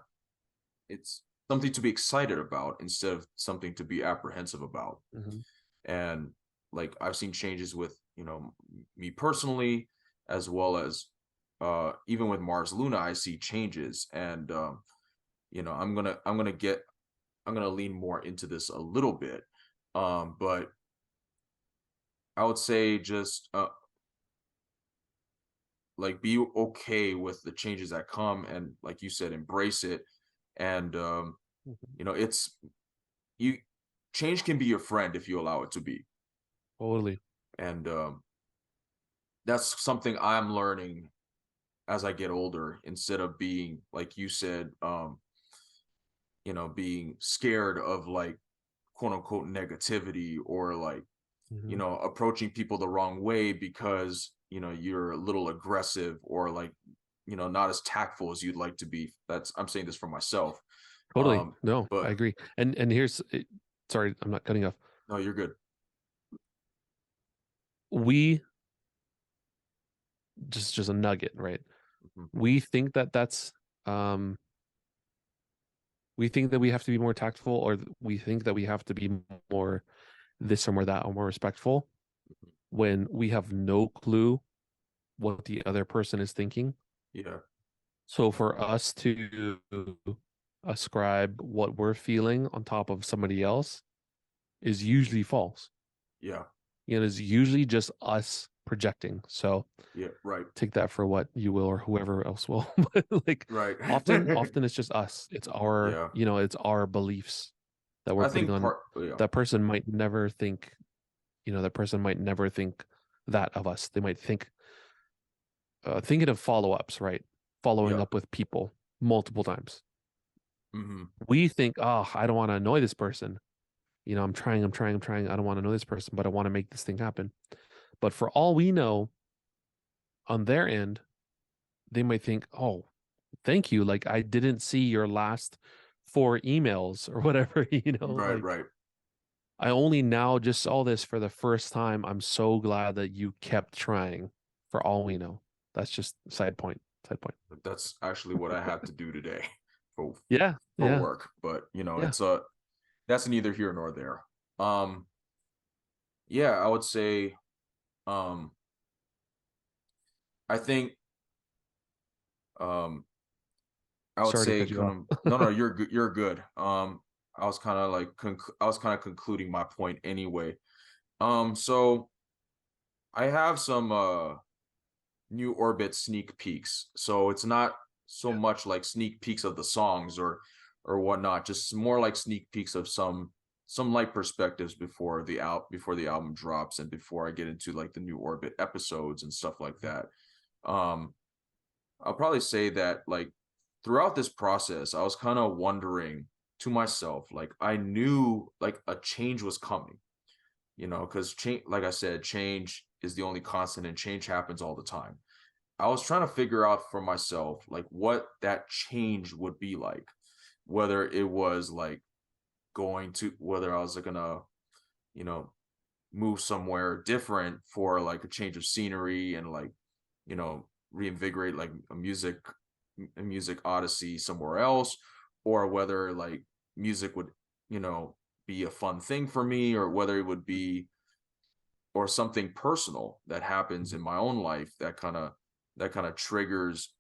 it's something to be excited about instead of something to be apprehensive about. Mm-hmm. And like I've seen changes with, me personally, as well as even with Mars Luna, I see changes. And I'm gonna lean more into this a little bit. But I would say just like be okay with the changes that come, and like you said, embrace it. And Mm-hmm. it's you change can be your friend if you allow it to be. Totally. And that's something I'm learning as I get older, instead of being, like you said, being scared of like quote unquote negativity, or like, Mm-hmm. approaching people the wrong way because, you're a little aggressive, or like, not as tactful as you'd like to be. I'm saying this for myself. Totally. No, I But agree. And here's, sorry, I'm not cutting off. no, you're good. We just a nugget, right? Mhm. We think that's we think that we have to be more tactful, or we think that we have to be more this or more that, or more respectful, when we have no clue what the other person is thinking. Yeah. So for us to ascribe what we're feeling on top of somebody else is usually false. Yeah. It's usually just us projecting. So Yeah. Right. take that for what you will, or whoever else will. But like Right. often it's just us. It's our, Yeah. it's our beliefs that we're I putting think on. yeah. That person might never think, that person might never think that of us. They might think, thinking of follow-ups, right? Following Yeah. up with people multiple times. Hmm. We think, oh, I don't want to annoy this person. I'm trying. I don't want to annoy this person, but I want to make this thing happen. But for all we know, on their end, they might think, oh, thank you. Like, I didn't see your last 4 emails or whatever, Right. like Right. I only now just saw this for the first time. I'm so glad that you kept trying, for all we know. That's just side point. That's actually what I had to do today for Yeah. for Yeah. work. But Yeah. that's neither here nor there. Yeah, I would say, um I think, um I would Sorry to say cut you kind off. of, no, you're good. You're good. I was kind of like I was kind of concluding my point anyway. So I have some new orbit sneak peeks. So it's not so much like sneak peeks of the songs or whatnot, just more like sneak peeks of some light perspectives before the album drops, and before I get into like the new orbit episodes and stuff like that. Um, I'll probably say that like throughout this process, I was kind of wondering to myself, like I knew like a change was coming, because change, like I said, change is the only constant, and change happens all the time. I was trying to figure out for myself like what that change would be like, whether it was like whether I was like gonna, you know, move somewhere different for like a change of scenery, and like, reinvigorate like a music odyssey somewhere else, or whether like music would, you know, be a fun thing for me, or whether it would be, or something personal that happens in my own life that kind of triggers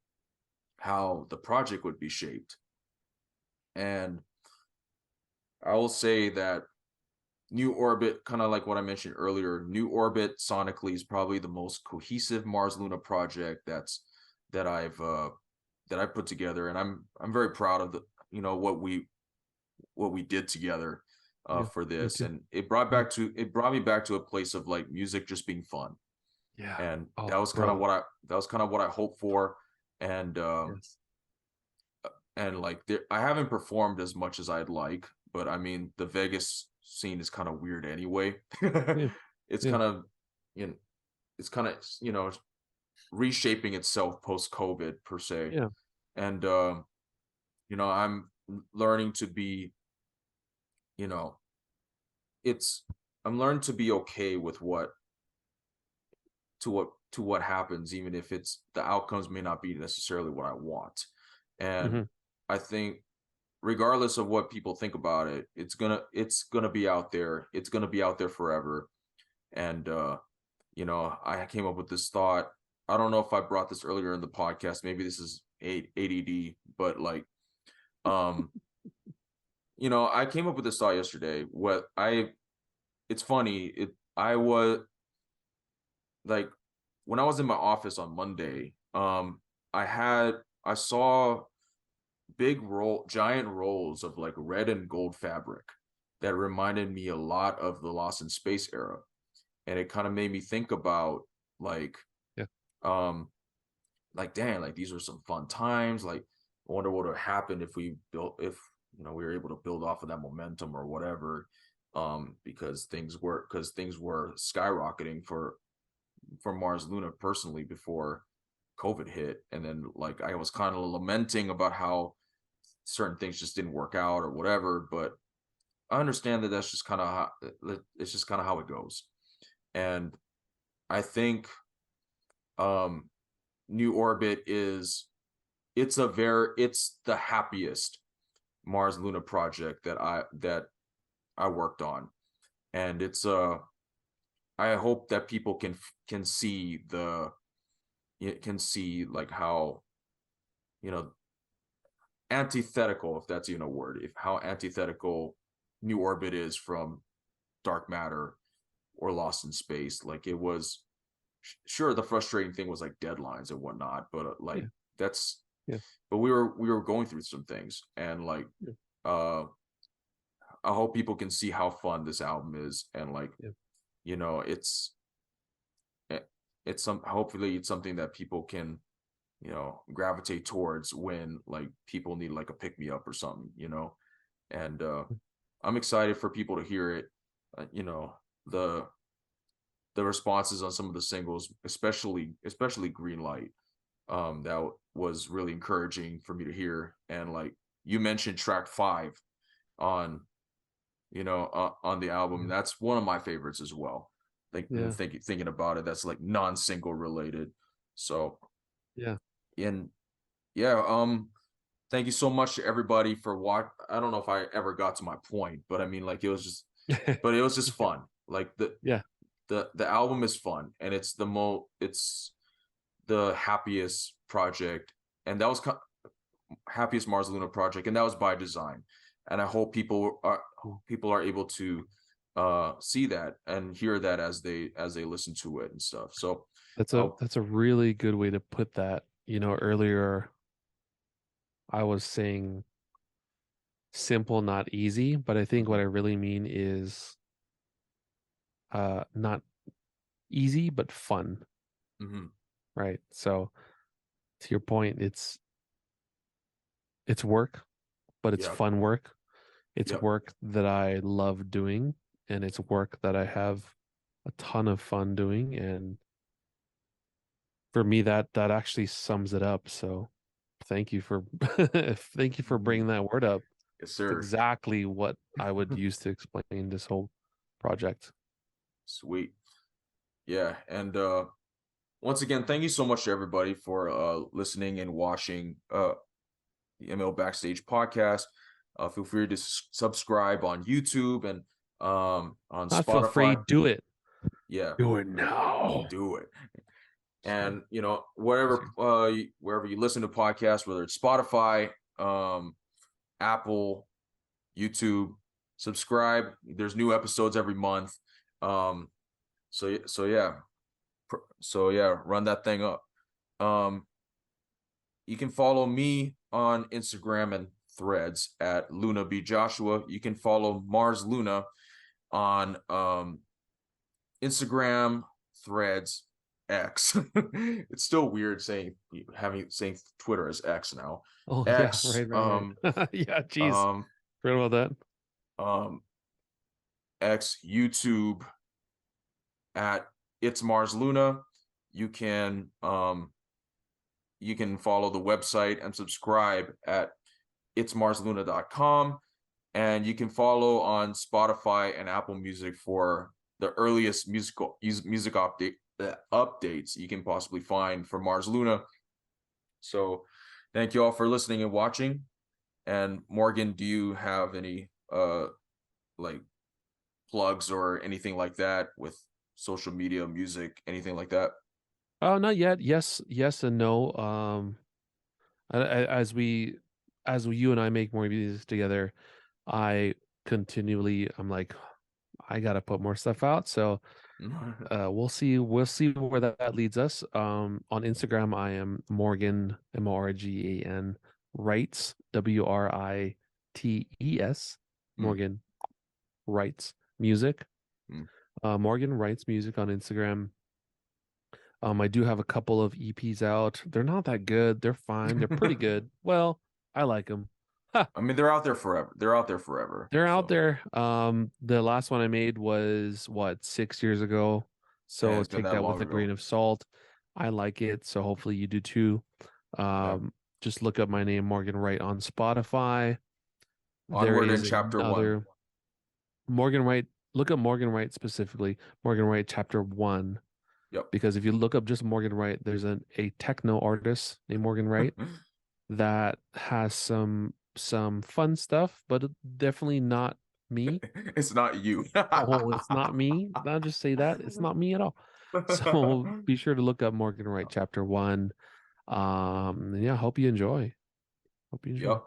how the project would be shaped. And I will say that New Orbit, kind of like what I mentioned earlier, New Orbit sonically is probably the most cohesive Mars Luna project that I've that I put together, and I'm very proud of the, what we did together Yeah, for me this. too. And Yeah. it brought me back to a place of like music just being fun. Yeah. And Oh, bro. that was kind of what I hoped for. And Yes. like I haven't performed as much as I'd like, but I mean the Vegas scene is kind of weird anyway. Yeah. It's Yeah. kind of, you know, it's kind of, you know, reshaping itself post-COVID per se. Yeah. And you know, I'm learning to be, you know, I'm learning to be okay with what happens, even if it's the outcomes may not be necessarily what I want. And I think regardless of what people think about it, it's gonna be out there. It's gonna be out there forever. And you know, I came up with this thought. I don't know if I brought this earlier in the podcast. Maybe this is ADD, but like, you know, I came up with this thought yesterday. It's funny. I was like, when I was in my office on Monday, I saw giant rolls of like red and gold fabric that reminded me a lot of the Lost in Space era. And it kind of made me think about like, like, dang, like these were some fun times. Like, I wonder what would happen if you know, we were able to build off of that momentum or whatever. Because things were skyrocketing for Mars Luna personally before COVID hit. And then like, I was kind of lamenting about how certain things just didn't work out or whatever, but I understand that that's just kind of how it goes. And I think New Orbit it's the happiest Mars Luna project that I worked on. And it's I hope that people can see like how, you know, antithetical, if that's even a word, how antithetical New Orbit is from Dark Matter or Lost in Space. Like, it was, sure, the frustrating thing was like deadlines and whatnot, but but we were going through some things, and like, I hope people can see how fun this album is, and like, you know, hopefully it's something that people can, you know, gravitate towards when like people need like a pick me up or something, you know. And I'm excited for people to hear it. You know, the responses on some of the singles, especially Green Light, that was really encouraging for me to hear. And like, you mentioned track 5 on, you know, on the album. That's one of my favorites as well. Thinking about it, that's like non-single related. So thank you so much to everybody for I don't know if I ever got to my point, but I mean, like, it was just but it was just fun. Like, the album is fun, and it's the happiest project, and that was happiest Mars Luna project, and that was by design. And I hope people are able to see that and hear that as they listen to it and stuff. So that's a really good way to put that. You know, earlier I was saying simple, not easy, but I think what I really mean is not easy but fun. Right? So to your point, it's work, but it's fun work. It's work that I love doing, and it's work that I have a ton of fun doing. And for me, that actually sums it up. So thank you for bringing that word up. Yes, sir. It's exactly what I would use to explain this whole project. Sweet. Yeah. And once again, thank you so much to everybody for listening and watching the ML Backstage podcast. Feel free to subscribe on YouTube and on Spotify. Feel free, do it. Yeah. Do it now. Do it. And, you know, wherever you listen to podcasts, whether it's Spotify, Apple, YouTube, subscribe. There's new episodes every month. So yeah, run that thing up. You can follow me on Instagram and Threads at Luna B Joshua. You can follow Mars Luna on Instagram, Threads, X. It's still weird saying Twitter as X now. Oh, X, yeah, right. Yeah, geez. Forgot about that. X, YouTube, at It's Mars Luna. You can follow the website and subscribe at itsmarsluna.com, and you can follow on Spotify and Apple Music for the earliest music updates you can possibly find for Mars Luna. So thank you all for listening and watching. And Morgan, do you have any like plugs or anything like that with social media, music, anything like that? Oh, not yet. Yes and no. As you and I make more music together, I'm like, I gotta put more stuff out. So we'll see where that leads us. On Instagram, I am Morgan, Morgan Wrights, Writes, Morgan Wrights Music. Morgan Wrights Music on Instagram. I do have a couple of EPs out. They're not that good. They're fine. They're pretty good. Well, I like them. I mean, they're out there forever. They're out there. The last one I made was 6 years ago. So Yeah, take that with a grain of salt. I like it. So hopefully you do too. Just look up my name, Morgan Wright, on Spotify. Onward in chapter 1. Morgan Wright. Look up Morgan Wright specifically. Morgan Wright chapter 1. Yep. Because if you look up just Morgan Wright, there's a techno artist named Morgan Wright that has some fun stuff, but definitely not me. It's not you. Oh, it's not me. I'll just say that. It's not me at all. So be sure to look up Morgan Wright chapter 1. Hope you enjoy. Yep.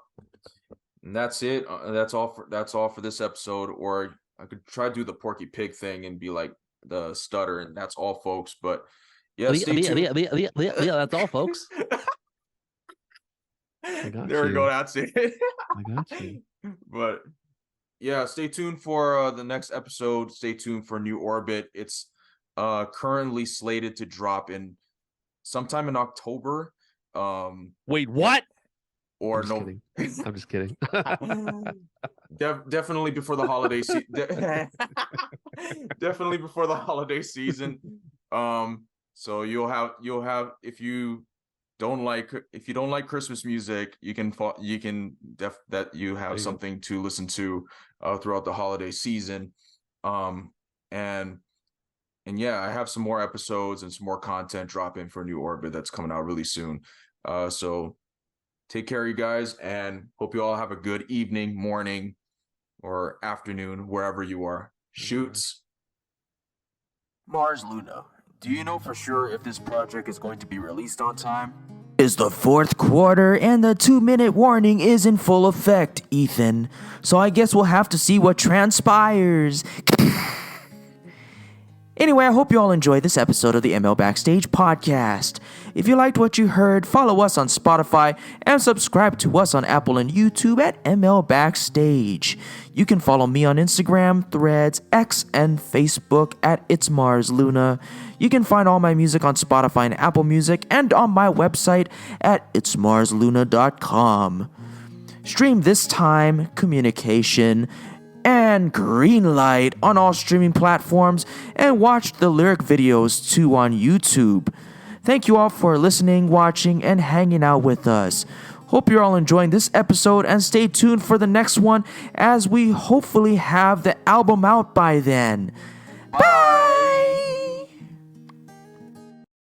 And that's it. That's all for this episode. Or I could try to do the Porky Pig thing and be like the stutter, and that's all, folks. But yeah, stay tuned. That's all, folks. There we go. That's it. I got you. But yeah, stay tuned for the next episode. Stay tuned for New Orbit. It's currently slated to drop in sometime in October. Wait, what? Or I'm just kidding. Definitely before the holiday season. Definitely before the holiday season. So you'll have if you don't like Christmas music, you have something to listen to throughout the holiday season. And yeah, I have some more episodes and some more content dropping for New Orbit that's coming out really soon. So take care, you guys, and hope you all have a good evening, morning, or afternoon, wherever you are. Shoots. Mars Luna, do you know for sure if this project is going to be released on time? Is the fourth quarter and the 2-minute warning is in full effect, Ethan. So I guess we'll have to see what transpires. Anyway, I hope you all enjoyed this episode of the ML Backstage podcast. If you liked what you heard, follow us on Spotify and subscribe to us on Apple and YouTube at ML Backstage. You can follow me on Instagram, Threads, X, and Facebook at It's Mars Luna. You can find all my music on Spotify and Apple Music and on my website at itsmarsluna.com. Stream This Time, Communication, and Greenlight on all streaming platforms, and watch the lyric videos too on YouTube. Thank you all for listening, watching, and hanging out with us. Hope you're all enjoying this episode, and stay tuned for the next one as we hopefully have the album out by then. Bye!